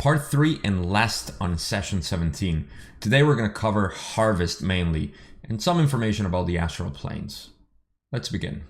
Part 3 and last on session 17. Today we're going to cover harvest mainly and some information about the astral planes. Let's begin.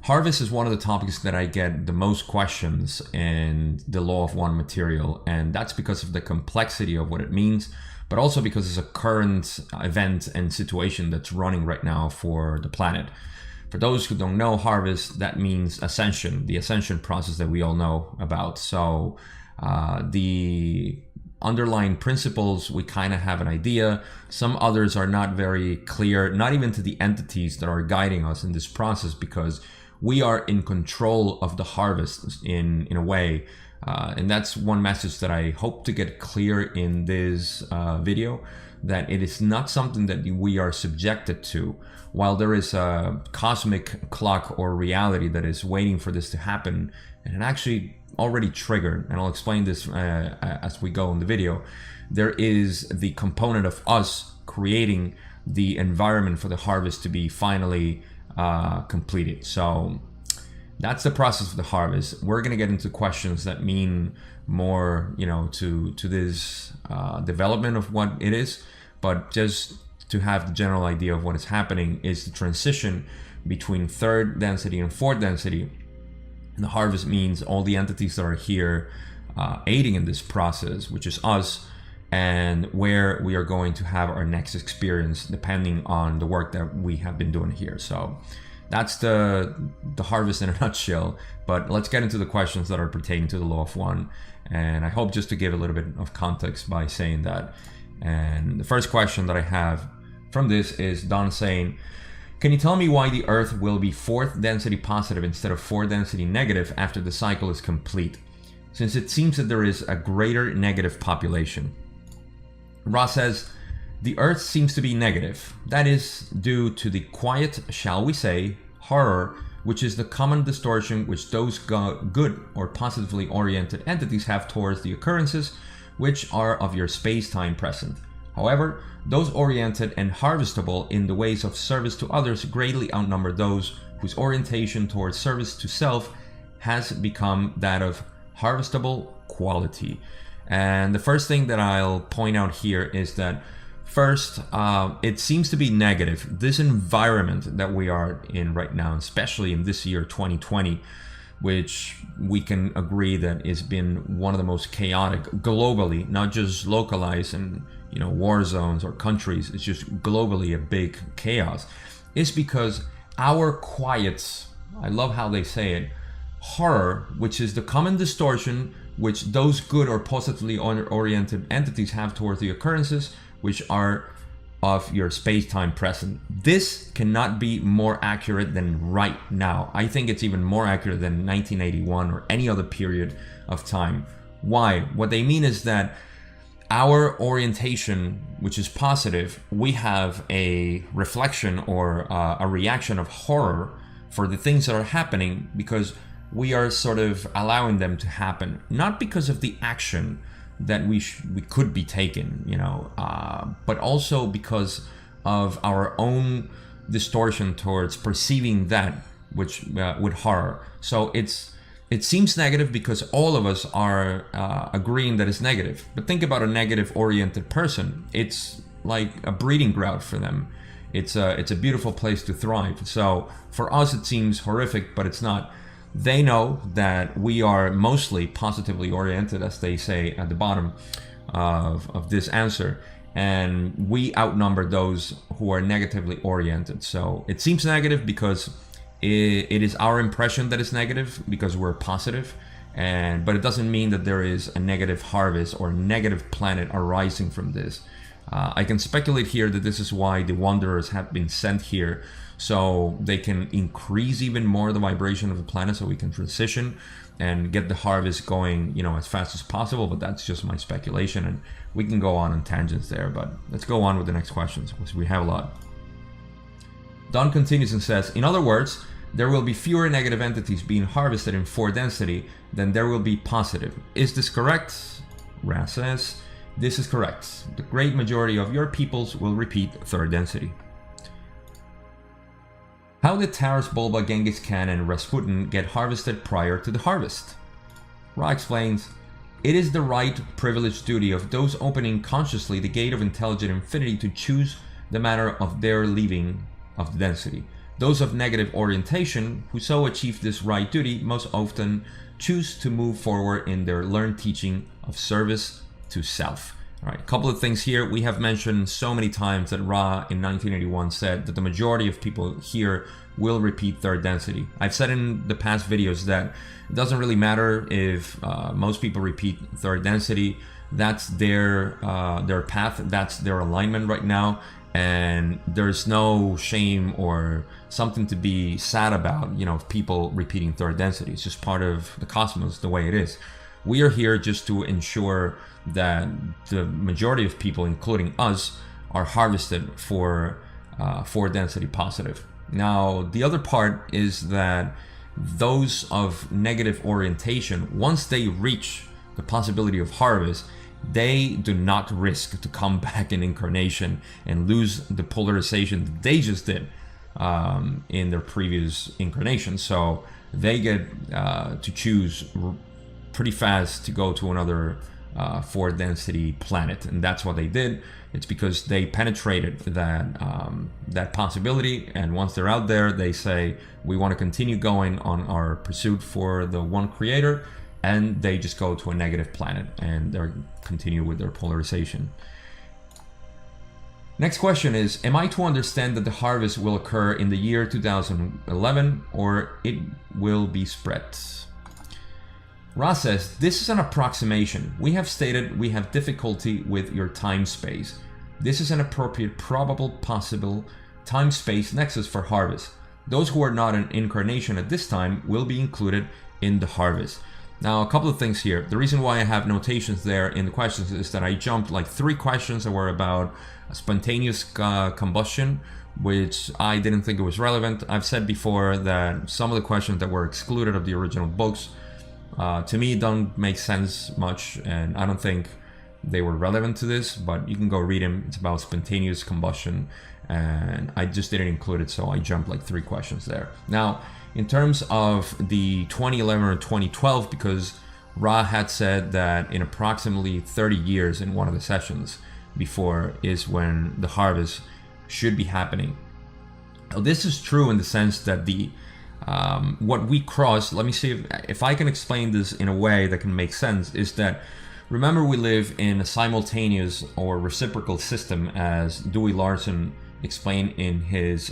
Harvest is one of the topics that I get the most questions in the Law of One material, and that's because of the complexity of what it means, but also because it's a current event and situation that's running right now for the planet. For those who don't know, harvest, that means ascension, the ascension process that we all know about. So the underlying principles, we kind of have an idea. Some others are not very clear, not even to the entities that are guiding us in this process, because we are in control of the harvest in a way. And that's one message that I hope to get clear in this video, that it is not something that we are subjected to. While there is a cosmic clock or reality that is waiting for this to happen, and it actually already triggered, and I'll explain this as we go in the video, there is the component of us creating the environment for the harvest to be finally completed. So that's the process of the harvest. We're going to get into questions that mean more, to this development of what it is, but just to have the general idea of what is happening is the transition between third density and fourth density. And the harvest means all the entities that are here aiding in this process, which is us, and where we are going to have our next experience depending on the work that we have been doing here. So that's the harvest in a nutshell, but let's get into the questions that are pertaining to the Law of One. And I hope just to give a little bit of context by saying that. And the first question that I have from this is Don saying, can you tell me why the Earth will be fourth density positive instead of fourth density negative after the cycle is complete, since it seems that there is a greater negative population? Ross says, the Earth seems to be negative. That is due to the quiet, shall we say, horror, which is the common distortion which those good or positively oriented entities have towards the occurrences which are of your space-time present. However, those oriented and harvestable in the ways of service to others greatly outnumber those whose orientation towards service to self has become that of harvestable quality. And the first thing that I'll point out here is that first, it seems to be negative. This environment that we are in right now, especially in this year 2020, which we can agree that has been one of the most chaotic globally, not just localized in war zones or countries, it's just globally a big chaos, is because our quiet, I love how they say it, horror, which is the common distortion which those good or positively oriented entities have towards the occurrences which are of your space-time present. This cannot be more accurate than right now. I think it's even more accurate than 1981 or any other period of time. Why? What they mean is that our orientation, which is positive, we have a reflection or a reaction of horror for the things that are happening because we are sort of allowing them to happen, not because of the action that we could be taken, but also because of our own distortion towards perceiving that which with horror. So it seems negative because all of us are agreeing that it's negative. But think about a negative oriented person. It's like a breeding ground for them. It's a beautiful place to thrive. So for us it seems horrific, but it's not. They know that we are mostly positively oriented, as they say at the bottom of this answer, and we outnumber those who are negatively oriented. So it seems negative because it is our impression that it's negative because we're positive, but it doesn't mean that there is a negative harvest or negative planet arising from this. I can speculate here that this is why the wanderers have been sent here, so they can increase even more the vibration of the planet, so we can transition and get the harvest going, as fast as possible. But that's just my speculation, and we can go on tangents there. But let's go on with the next questions because we have a lot. Don continues and says, in other words, There will be fewer negative entities being harvested in 4 density than there will be positive. Is this correct? Ra says, this is correct. The great majority of your peoples will repeat 3rd density. How did Taras Bulba, Genghis Khan, and Rasputin get harvested prior to the harvest? Ra explains, it is the right, privileged duty of those opening consciously the gate of intelligent infinity to choose the manner of their leaving of the density. Those of negative orientation who so achieve this right duty most often choose to move forward in their learned teaching of service to self. All right, a couple of things here. We have mentioned so many times that Ra in 1981 said that the majority of people here will repeat 3rd density. I've said in the past videos that it doesn't really matter if most people repeat 3rd density. That's their path, that's their alignment right now, and there's no shame or something to be sad about, you know, people repeating 3rd density. It's just part of the cosmos, the way it is. We are here just to ensure that the majority of people, including us, are harvested for 4th density positive. Now, the other part is that those of negative orientation, once they reach the possibility of harvest, they do not risk to come back in incarnation and lose the polarization that they just did in their previous incarnation. So they get to choose pretty fast to go to another 4th density planet, and that's what they did. It's because they penetrated that possibility, and once they're out there, they say, we want to continue going on our pursuit for the one creator, and they just go to a negative planet and they continue with their polarization. Next question is, am I to understand that the harvest will occur in the year 2011 or it will be spread? Ra says, this is an approximation. We have stated we have difficulty with your time space. This is an appropriate, probable, possible time-space nexus for harvest. Those who are not in incarnation at this time will be included in the harvest. Now, a couple of things here. The reason why I have notations there in the questions is that I jumped like 3 questions that were about spontaneous combustion, which I didn't think it was relevant. I've said before that some of the questions that were excluded of the original books, to me, don't make sense much, and I don't think they were relevant to this, but you can go read them. It's about spontaneous combustion, and I just didn't include it, so I jumped like 3 questions there. Now, in terms of the 2011 or 2012, because Ra had said that in approximately 30 years in one of the sessions before is when the harvest should be happening. Now, this is true in the sense that the what we cross, let me see if I can explain this in a way that can make sense, is that remember we live in a simultaneous or reciprocal system, as Dewey Larson explained in his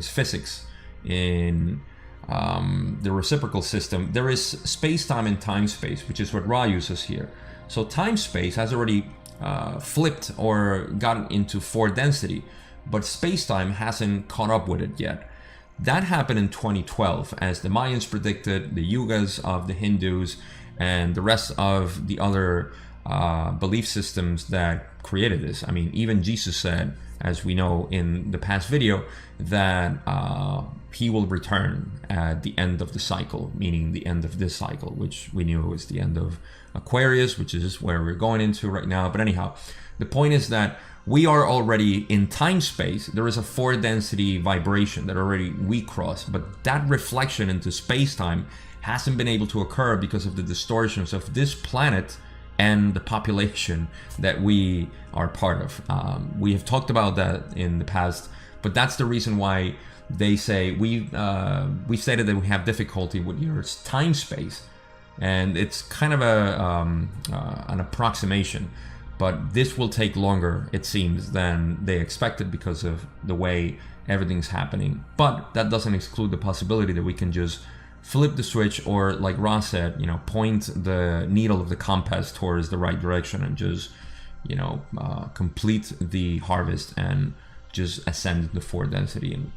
physics. In the reciprocal system, there is space-time and time-space, which is what Ra uses here. So time-space has already flipped or gotten into 4th density, but space-time hasn't caught up with it yet. That happened in 2012, as the Mayans predicted, the Yugas of the Hindus, and the rest of the other belief systems that created this. I mean, even Jesus said, as we know in the past video, that he will return at the end of the cycle, meaning the end of this cycle, which we knew was the end of Aquarius, which is where we're going into right now. But anyhow, the point is that we are already in time space. There is a 4th density vibration that already we cross, but that reflection into space time hasn't been able to occur because of the distortions of this planet and the population that we are part of. We have talked about that in the past, but that's the reason why they say we stated that we have difficulty with your time space, and it's kind of an approximation. But this will take longer, it seems, than they expected because of the way everything's happening. But that doesn't exclude the possibility that we can just flip the switch, or like Ra said, you know, point the needle of the compass towards the right direction and just, you know, complete the harvest and just ascend the 4th density and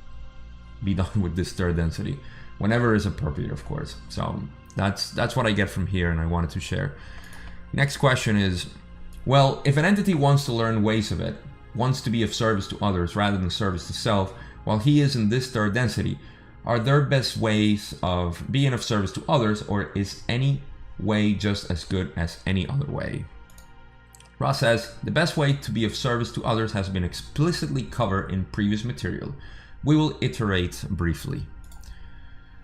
be done with this 3rd density whenever is appropriate, of course. So that's what I get from here, and I wanted to share. Next question is, well, if an entity wants to learn ways of it, wants to be of service to others rather than service to self, while he is in this 3rd density, Are there best ways of being of service to others, or is any way just as good as any other way? Ra says, the best way to be of service to others has been explicitly covered in previous material. We will iterate briefly.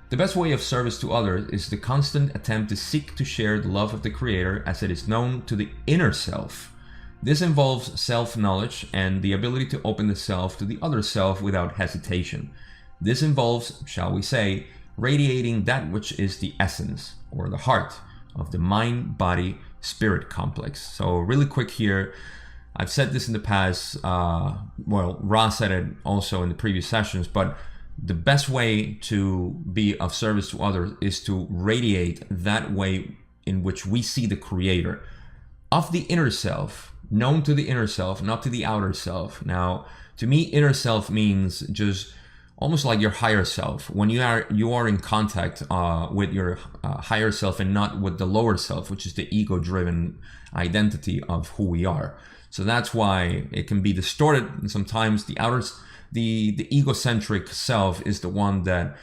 The best way of service to others is the constant attempt to seek to share the love of the Creator as it is known to the inner self. This involves self-knowledge and the ability to open the self to the other self without hesitation. This involves, shall we say, radiating that which is the essence, or the heart, of the mind-body-spirit complex. So really quick here, I've said this in the past, well, Ra said it also in the previous sessions, but the best way to be of service to others is to radiate that way in which we see the Creator of the inner self, known to the inner self, not to the outer self. Now, to me, inner self means just almost like your higher self. When you are in contact with your higher self and not with the lower self, which is the ego-driven identity of who we are. So that's why it can be distorted. And sometimes the egocentric self is the one that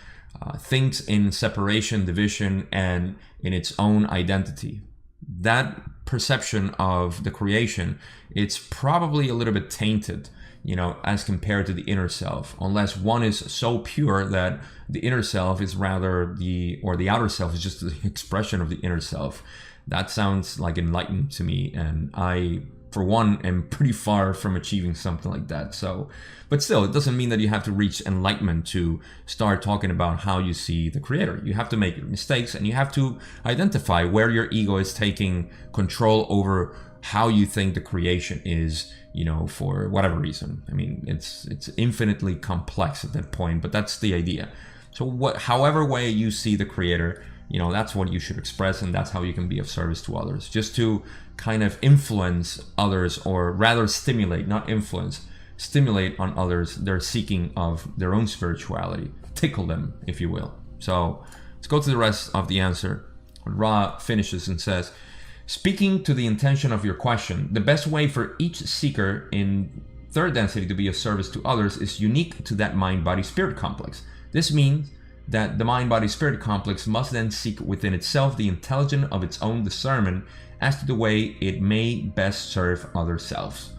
thinks in separation, division, and in its own identity. That perception of the creation, it's probably a little bit tainted, you know, as compared to the inner self, unless one is so pure that the inner self is rather the outer self is just the expression of the inner self. That sounds like enlightened to me, and I, for one, am pretty far from achieving something like that. So, but still, it doesn't mean that you have to reach enlightenment to start talking about how you see the Creator. You have to make mistakes, and you have to identify where your ego is taking control over how you think the creation is, you know, for whatever reason. I mean, it's infinitely complex at that point, but that's the idea. So however way you see the Creator, you know, that's what you should express, and that's how you can be of service to others. Just to kind of influence others, or rather stimulate, not influence, stimulate on others their seeking of their own spirituality. Tickle them, if you will. So let's go to the rest of the answer. Ra finishes and says, speaking to the intention of your question, the best way for each seeker in third density to be of service to others is unique to that mind-body-spirit complex. This means that the mind-body-spirit complex must then seek within itself the intelligence of its own discernment as to the way it may best serve other selves.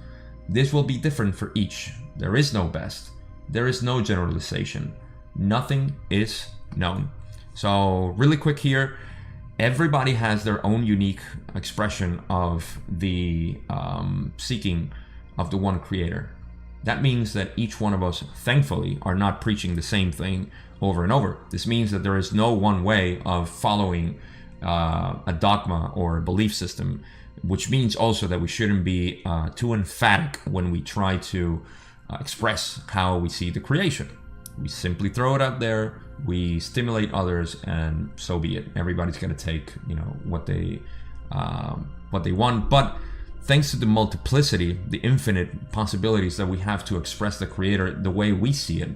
This will be different for each. There is no best. There is no generalization. Nothing is known. So really quick here, everybody has their own unique expression of the seeking of the one Creator. That means that each one of us, thankfully, are not preaching the same thing over and over. This means that there is no one way of following a dogma or a belief system, which means also that we shouldn't be too emphatic when we try to express how we see the creation. We simply throw it out there, we stimulate others, and so be it. Everybody's going to take, you know, what they want. But thanks to the multiplicity, the infinite possibilities that we have to express the Creator the way we see it,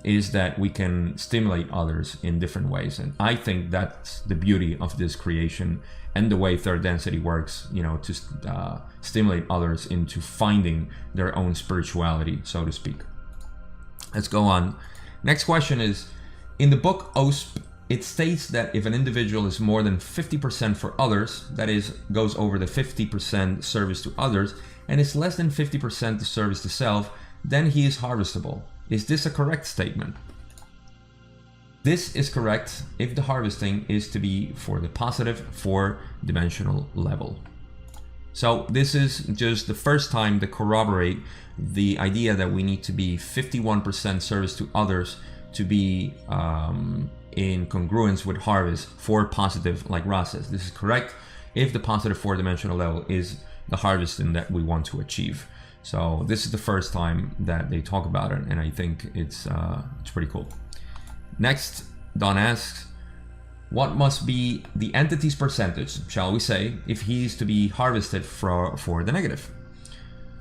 is that we can stimulate others in different ways. And I think that's the beauty of this creation and the way third density works, you know, to stimulate others into finding their own spirituality, so to speak. Let's go on. Next question is, in the book OSP, it states that if an individual is more than 50% for others, that is, goes over the 50% service to others, and is less than 50% to service to self, then he is harvestable. Is this a correct statement? This is correct if the harvesting is to be for the positive 4-dimensional level. So this is just the first time to corroborate the idea that we need to be 51% service to others to be in congruence with harvest for positive, like Ra says. This is correct if the positive 4-dimensional level is the harvesting that we want to achieve. So this is the first time that they talk about it, and I think it's pretty cool. Next, Don asks, what must be the entity's percentage, shall we say, if he is to be harvested for the negative?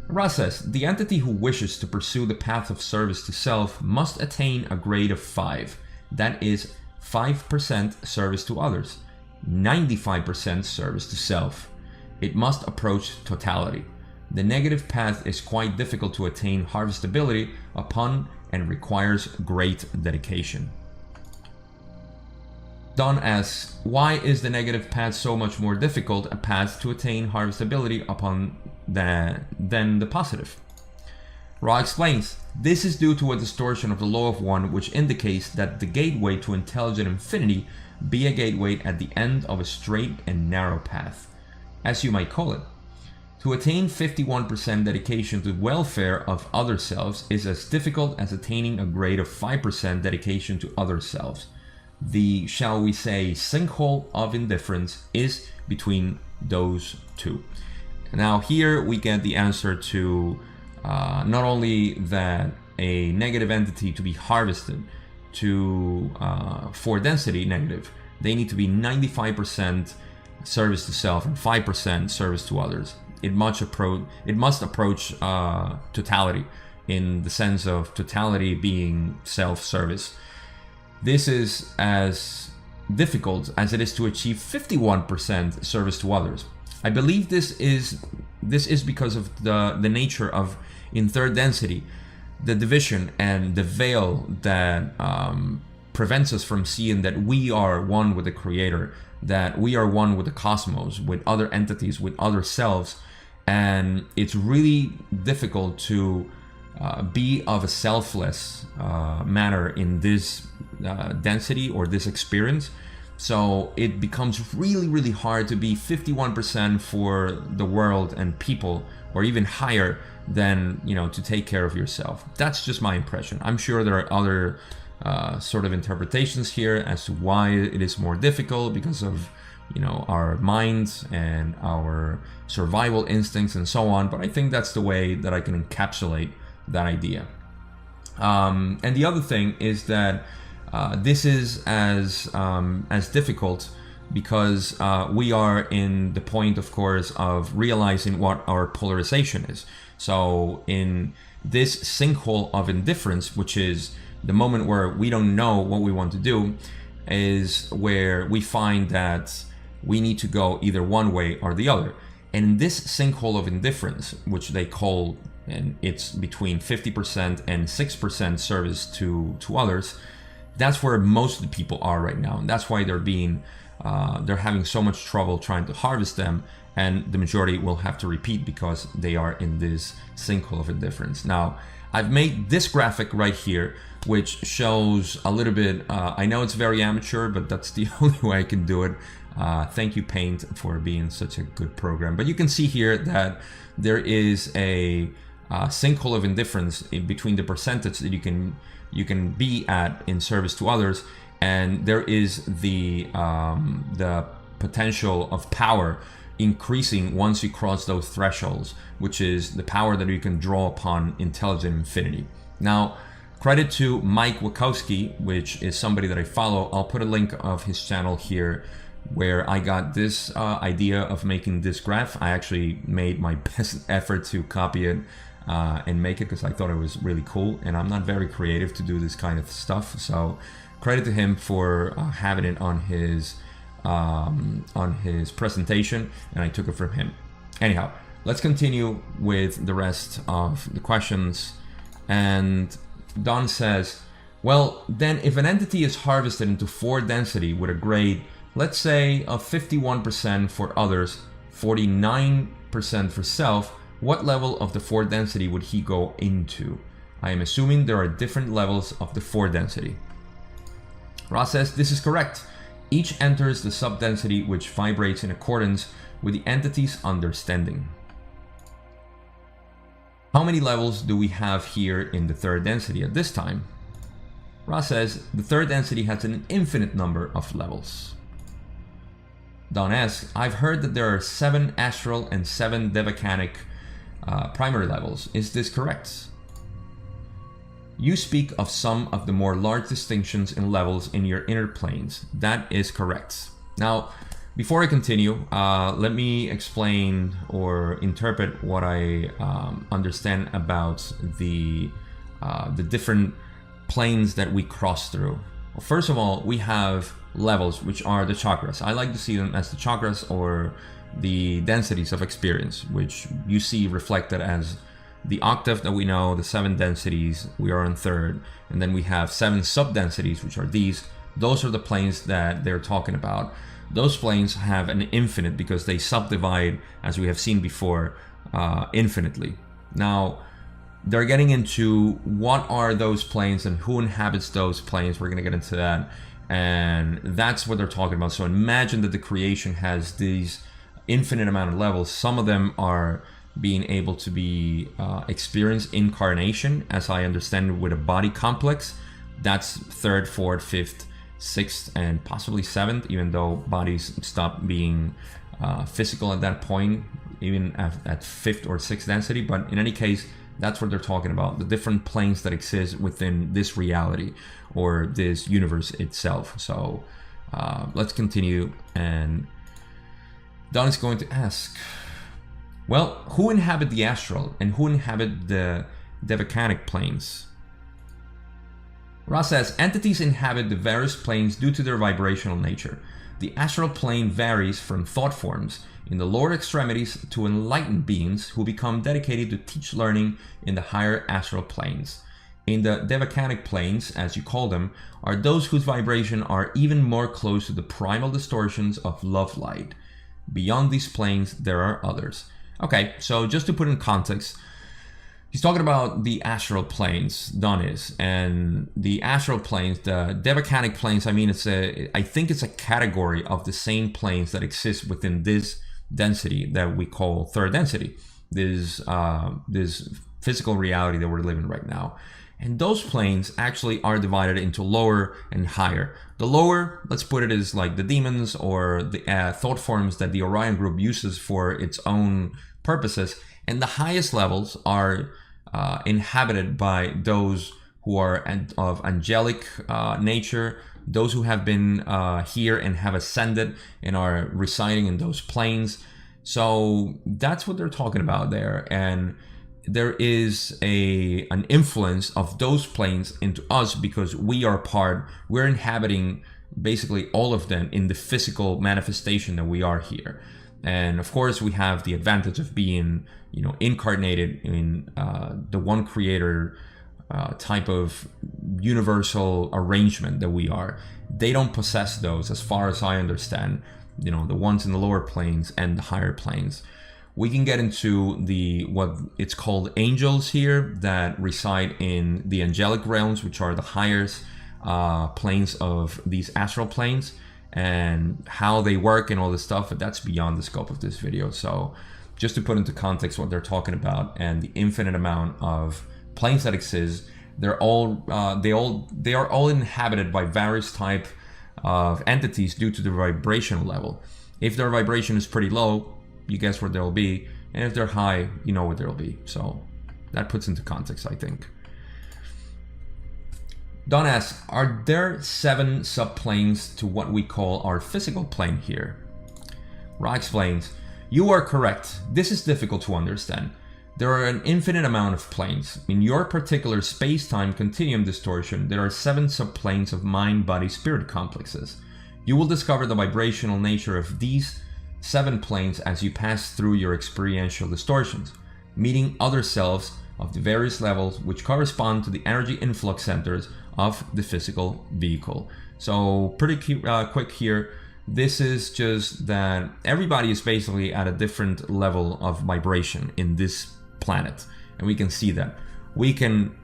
Ra says, the entity who wishes to pursue the path of service to self must attain a grade of 5. That is 5% service to others, 95% service to self. It must approach totality. The negative path is quite difficult to attain harvestability upon and requires great dedication. Don asks, why is the negative path so much more difficult a path to attain harvestability upon than the positive? Ra explains, this is due to a distortion of the law of one, which indicates that the gateway to intelligent infinity be a gateway at the end of a straight and narrow path, as you might call it. To attain 51% dedication to welfare of other selves is as difficult as attaining a grade of 5% dedication to other selves. The, shall we say, sinkhole of indifference is between those two. Now here we get the answer to not only that a negative entity to be harvested to for density negative, they need to be 95% service to self and 5% service to others. It must approach totality, in the sense of totality being self-service. This is as difficult as it is to achieve 51% service to others. I believe this is because of the nature of, in third density, the division and the veil that prevents us from seeing that we are one with the Creator, that we are one with the cosmos, with other entities, with other selves. And it's really difficult to be of a selfless manner in this density or this experience. So it becomes really, really hard to be 51% for the world and people, or even higher than, to take care of yourself. That's just my impression. I'm sure there are other sort of interpretations here as to why it is more difficult, because of our minds and our survival instincts and so on. But I think that's the way that I can encapsulate that idea. And the other thing is that this is as difficult because we are in the point, of course, of realizing what our polarization is. So in this sinkhole of indifference, which is the moment where we don't know what we want to do, is where we find that we need to go either one way or the other. And in this sinkhole of indifference, which they call, and it's between 50% and 6% service to others, that's where most of the people are right now. And that's why they're having so much trouble trying to harvest them. And the majority will have to repeat because they are in this sinkhole of indifference. Now, I've made this graphic right here, which shows a little bit, I know it's very amateur, but that's the only way I can do it. Thank you, Paint, for being such a good program. But you can see here that there is a sinkhole of indifference in between the percentage that you can be at in service to others, and there is the potential of power increasing once you cross those thresholds, which is the power that you can draw upon intelligent infinity. Now, credit to Mike Wachowski, which is somebody that I follow. I'll put a link of his channel here, where I got this idea of making this graph. I actually made my best effort to copy it and make it because I thought it was really cool, and I'm not very creative to do this kind of stuff. So credit to him for having it on his presentation, and I took it from him. Anyhow, let's continue with the rest of the questions. And Don says, well, then if an entity is harvested into 4 density with a grade, let's say of 51% for others, 49% for self, what level of the 4 density would he go into? I am assuming there are different levels of the 4 density. Ra says, this is correct. Each enters the subdensity which vibrates in accordance with the entity's understanding. How many levels do we have here in the 3rd density at this time? Ra says, the 3rd density has an infinite number of levels. Don asks, I've heard that there are 7 astral and 7 devachanic primary levels. Is this correct? You speak of some of the more large distinctions in levels in your inner planes. That is correct. Now, before I continue, let me explain or interpret what I understand about the different planes that we cross through. Well, first of all, we have levels, which are the chakras. I like to see them as the chakras, or the densities of experience, which you see reflected as the octave that we know, the 7 densities. We are in 3rd, and then we have 7 sub-densities, which are these. Those are the planes that they're talking about. Those planes have an infinite because they subdivide, as we have seen before, infinitely. Now, they're getting into what are those planes and who inhabits those planes. We're going to get into that. And that's what they're talking about. So imagine that the creation has these infinite amount of levels. Some of them are being able to be experienced incarnation, as I understand it, with a body complex. That's third, fourth, fifth, sixth, and possibly seventh, even though bodies stop being physical at that point, even at fifth or sixth density. But in any case, that's what they're talking about, the different planes that exist within this reality or this universe itself. So let's continue. And Don is going to ask, well, who inhabit the astral and who inhabit the devacanic planes? Ra says, entities inhabit the various planes due to their vibrational nature. The astral plane varies from thought forms in the lower extremities to enlightened beings who become dedicated to teach learning in the higher astral planes. In the devacanic planes, as you call them, are those whose vibration are even more close to the primal distortions of love light. Beyond these planes, there are others. Okay, so just to put in context, he's talking about the astral planes, Don is, and the astral planes, the devacanic planes. I mean, I think it's a category of the same planes that exist within this density that we call third density, this physical reality that we're living right now. And those planes actually are divided into lower and higher. The lower, let's put it as like the demons or the thought forms that the Orion group uses for its own purposes. And the highest levels are inhabited by those who are of angelic nature, those who have been here and have ascended and are residing in those planes. So that's what they're talking about there. And there is an influence of those planes into us because we're inhabiting basically all of them in the physical manifestation that we are here. And of course, we have the advantage of being, incarnated in the one creator type of universal arrangement that we are. They don't possess those, as far as I understand, the ones in the lower planes and the higher planes. We can get into what it's called angels here that reside in the angelic realms, which are the highest planes of these astral planes, and how they work and all this stuff, but that's beyond the scope of this video. So just to put into context what they're talking about and the infinite amount of planes that exist, they are all inhabited by various type of entities due to the vibrational level. If their vibration is pretty low, you guess where they'll be, and if they're high, you know where they'll be. So that puts into context, I think. Don asks, are there 7 subplanes to what we call our physical plane here? Ra explains, you are correct. This is difficult to understand. There are an infinite amount of planes. In your particular space-time continuum distortion, there are 7 subplanes of mind, body, spirit complexes. You will discover the vibrational nature of these 7 planes as you pass through your experiential distortions, meeting other selves of the various levels which correspond to the energy influx centers of the physical vehicle. So pretty quick here. This is just that everybody is basically at a different level of vibration in this planet, and we can see that. We can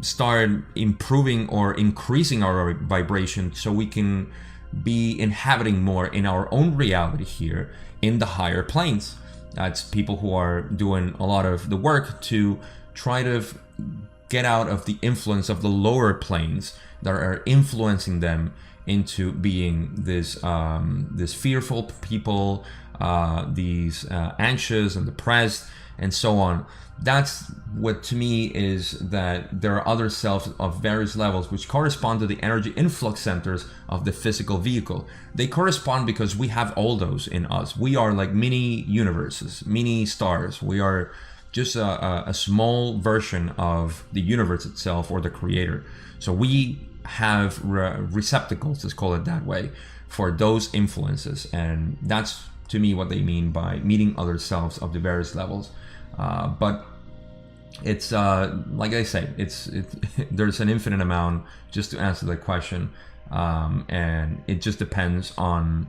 start improving or increasing our vibration so we can be inhabiting more in our own reality here in the higher planes. That's people who are doing a lot of the work to try to get out of the influence of the lower planes that are influencing them into being this fearful people, these anxious and depressed and so on. That's what to me is that there are other selves of various levels which correspond to the energy influx centers of the physical vehicle. They correspond because we have all those in us. We are like mini universes, mini stars. We are just a small version of the universe itself or the creator. So we have receptacles, let's call it that way, for those influences. And that's to me what they mean by meeting other selves of the various levels. But it's like I say, there's an infinite amount. Just to answer the question, And it just depends on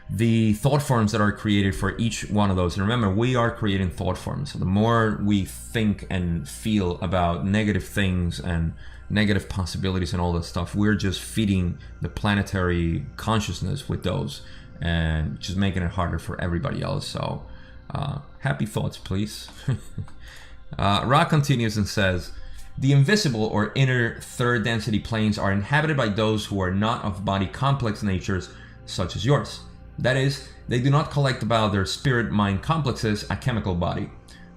the thought forms that are created for each one of those. And remember, we are creating thought forms. So the more we think and feel about negative things and negative possibilities and all that stuff, we're just feeding the planetary consciousness with those and just making it harder for everybody else. So happy thoughts, please. Ra continues and says, the invisible or inner third density planes are inhabited by those who are not of body complex natures such as yours. That is, they do not collect about their spirit-mind complexes a chemical body.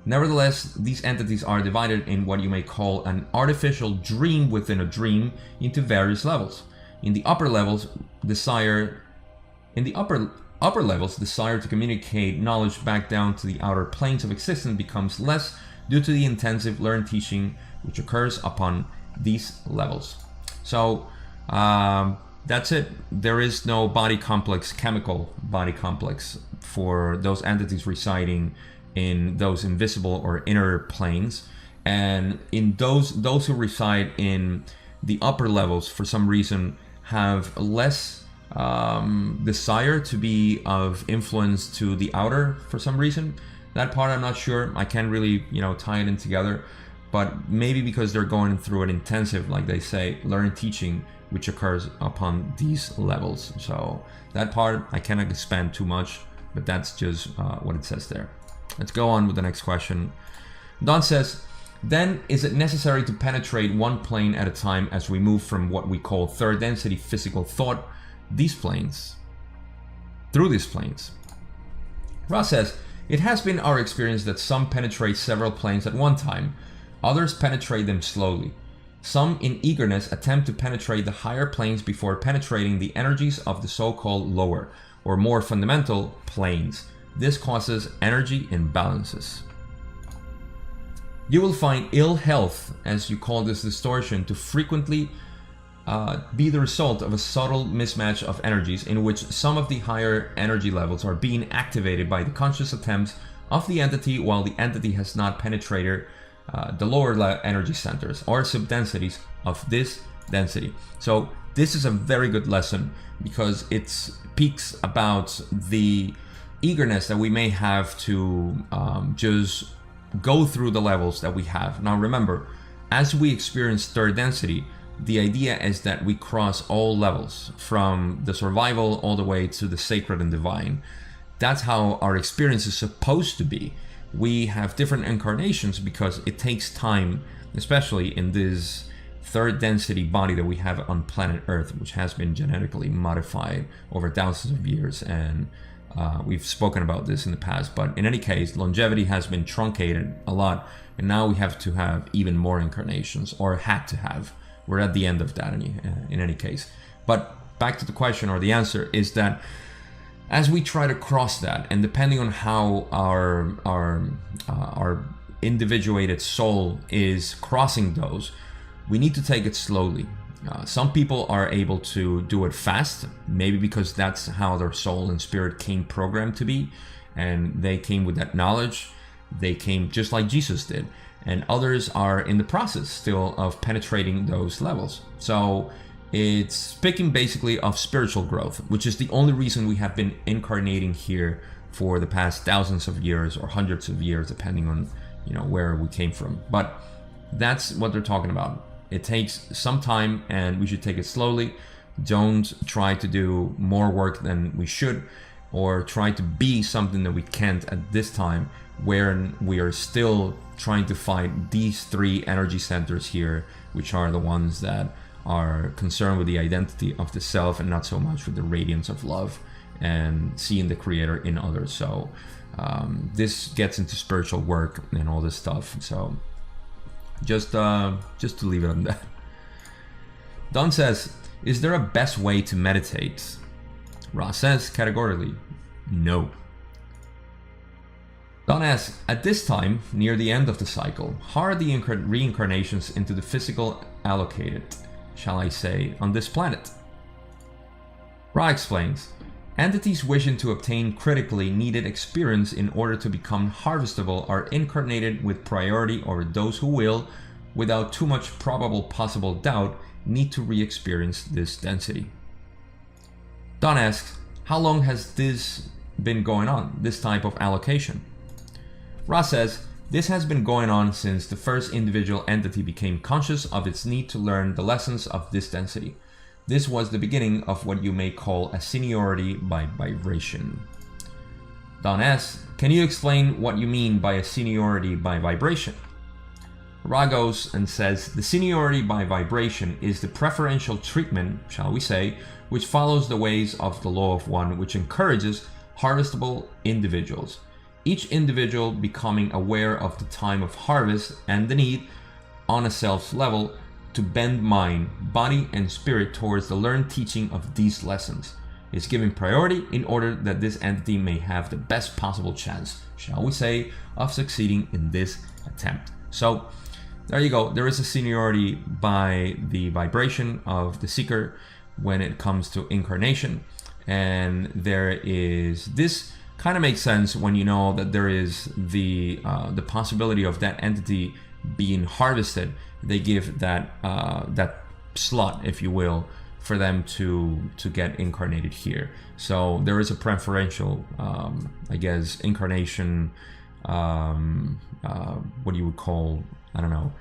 Nevertheless, these entities are divided in what you may call an artificial dream within a dream into various levels. In the upper levels, desire to communicate knowledge back down to the outer planes of existence becomes less due to the intensive learned teaching which occurs upon these levels. So that's it. There is no body complex, chemical body complex for those entities residing in those invisible or inner planes. And in those who reside in the upper levels, for some reason, have less desire to be of influence to the outer for some reason. That part I'm not sure. I can't really, tie it in together. But maybe because they're going through an intensive, like they say, learning teaching, which occurs upon these levels. So that part I cannot expand too much, but that's just what it says there. Let's go on with the next question. Don says, then is it necessary to penetrate one plane at a time as we move from what we call third density physical thought, through these planes? Ra says, it has been our experience that some penetrate several planes at one time. Others penetrate them slowly. Some, in eagerness, attempt to penetrate the higher planes before penetrating the energies of the so-called lower, or more fundamental, planes. This causes energy imbalances. You will find ill health, as you call this distortion, to frequently be the result of a subtle mismatch of energies in which some of the higher energy levels are being activated by the conscious attempts of the entity, while the entity has not penetrated the lower energy centers or subdensities of this density. So this is a very good lesson because it speaks about the eagerness that we may have to just go through the levels that we have. Now remember, as we experience third density, the idea is that we cross all levels, from the survival all the way to the sacred and divine. That's how our experience is supposed to be. We have different incarnations because it takes time, especially in this third density body that we have on planet Earth, which has been genetically modified over thousands of years. And we've spoken about this in the past, but in any case, longevity has been truncated a lot, and now we have to have even more incarnations, or had to have. We're at the end of that in any case. But back to the question, or the answer, is that as we try to cross that, and depending on how our individuated soul is crossing those, we need to take it slowly. Some people are able to do it fast, maybe because that's how their soul and spirit came programmed to be, and they came with that knowledge. They came just like Jesus did. And others are in the process still of penetrating those levels. So it's speaking basically of spiritual growth, which is the only reason we have been incarnating here for the past thousands of years or hundreds of years, depending on where we came from. But that's what they're talking about. It takes some time, and we should take it slowly. Don't try to do more work than we should, or try to be something that we can't at this time, where we are still trying to find these three energy centers here, which are the ones that are concerned with the identity of the self and not so much with the radiance of love and seeing the creator in others. So this gets into spiritual work and all this stuff. So just to leave it on that. Don says, is there a best way to meditate? Ra says categorically, no. Don asks, at this time, near the end of the cycle, how are the reincarnations into the physical allocated, shall I say, on this planet? Ra explains, entities wishing to obtain critically needed experience in order to become harvestable are incarnated with priority over those who will, without too much probable possible doubt, need to re-experience this density. Don asks, how long has this been going on, this type of allocation? Ra says, this has been going on since the first individual entity became conscious of its need to learn the lessons of this density. This was the beginning of what you may call a seniority by vibration. Don asks, can you explain what you mean by a seniority by vibration? Ra goes and says, the seniority by vibration is the preferential treatment, shall we say, which follows the ways of the law of one, which encourages harvestable individuals. Each individual becoming aware of the time of harvest and the need, on a self level, to bend mind, body, and spirit towards the learned teaching of these lessons. Is given priority in order that this entity may have the best possible chance, shall we say, of succeeding in this attempt. So there you go. There is a seniority by the vibration of the seeker when it comes to incarnation. And there is, this kind of makes sense when you know that there is the possibility of that entity being harvested. They give that that slot, if you will, for them to get incarnated here. So there is a preferential, I guess, incarnation, what you would call, I don't know,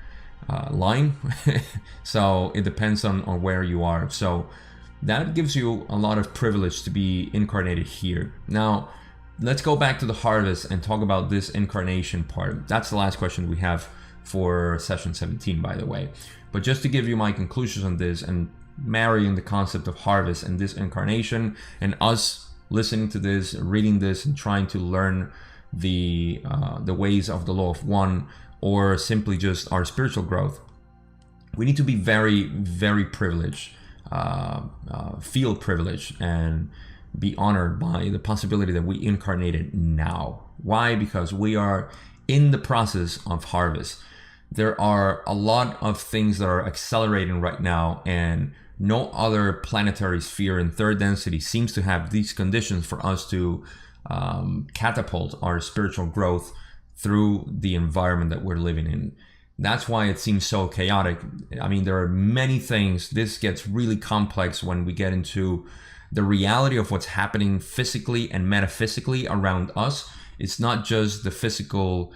line. So it depends on where you are. So that gives you a lot of privilege to be incarnated here. Now, let's go back to the harvest and talk about this incarnation part. That's the last question we have for session 17, by the way. But just to give you my conclusions on this and marrying the concept of harvest and this incarnation and us listening to this, reading this, and trying to learn the ways of the law of one, or simply just our spiritual growth, we need to be very, very privileged, feel privileged, and be honored by the possibility that we incarnated now. Why? Because we are in the process of harvest. There are a lot of things that are accelerating right now, and no other planetary sphere in third density seems to have these conditions for us to catapult our spiritual growth through the environment that we're living in. That's why it seems so chaotic. I mean, there are many things. This gets really complex when we get into the reality of what's happening physically and metaphysically around us. It's not just the physical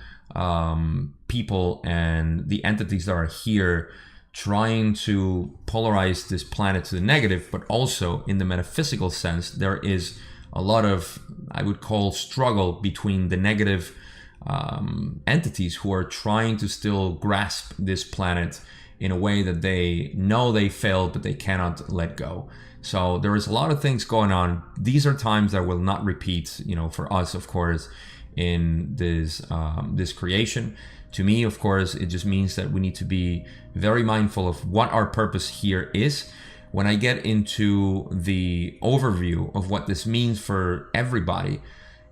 people and the entities that are here trying to polarize this planet to the negative, but also in the metaphysical sense, there is a lot of, I would call, struggle between the negative entities who are trying to still grasp this planet in a way that they know they failed, but they cannot let go. So there is a lot of things going on. These are times that will not repeat, for us, of course, in this creation. To me, of course, it just means that we need to be very mindful of what our purpose here is. When I get into the overview of what this means for everybody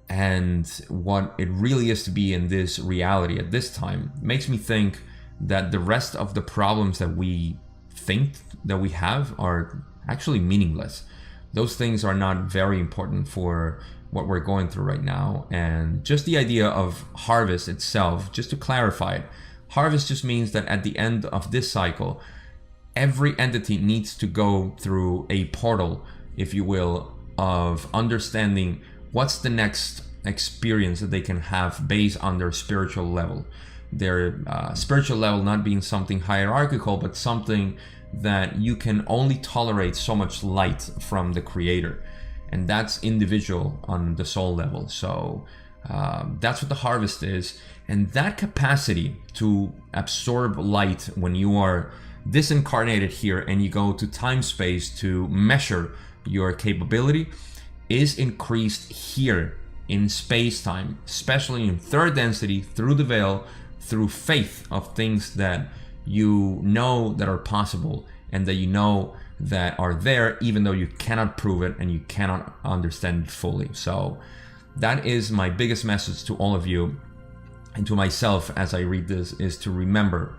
and what it really is to be in this reality at this time, it makes me think that the rest of the problems that we think that we have are actually meaningless. Those things are not very important for what we're going through right now. And just the idea of harvest itself, just to clarify it, harvest just means that at the end of this cycle, every entity needs to go through a portal, if you will, of understanding what's the next experience that they can have based on their spiritual level. Their spiritual level not being something hierarchical, but something that you can only tolerate so much light from the creator. And that's individual on the soul level. So that's what the harvest is. And that capacity to absorb light when you are disincarnated here and you go to time space to measure your capability is increased here in space time, especially in third density, through the veil, through faith of things that you know that are possible and that you know that are there, even though you cannot prove it and you cannot understand it fully. So that is my biggest message to all of you and to myself as I read this, is to remember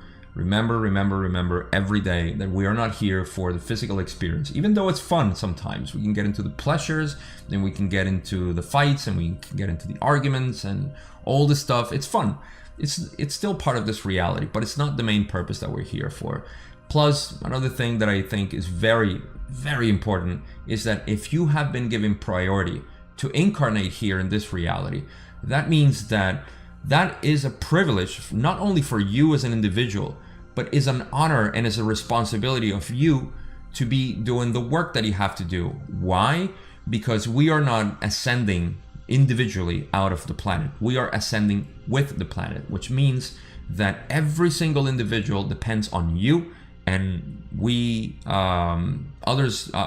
every day that we are not here for the physical experience. Even though it's fun sometimes, we can get into the pleasures, then we can get into the fights, and we can get into the arguments and all this stuff. It's fun. It's still part of this reality, but it's not the main purpose that we're here for. Plus, another thing that I think is very, very important is that if you have been given priority to incarnate here in this reality, that means that that is a privilege, not only for you as an individual, but is an honor and is a responsibility of you to be doing the work that you have to do. Why? Because we are not ascending individually out of the planet. We are ascending with the planet, which means that every single individual depends on you, and we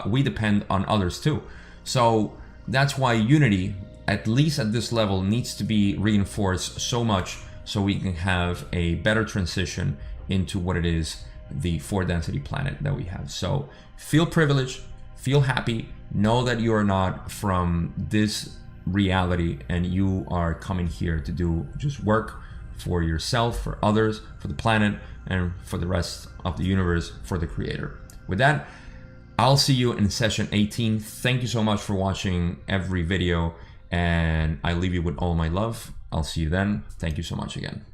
we depend on others too. So that's why unity, at least at this level, needs to be reinforced so much so we can have a better transition into what it is, the 4-density planet that we have. So feel privileged, feel happy, know that you are not from this reality and you are coming here to do just work for yourself, for others, for the planet, and for the rest of the universe, for the creator. With that, I'll see you in session 18. Thank you so much for watching every video, and I leave you with all my love. I'll see you then. Thank you so much again.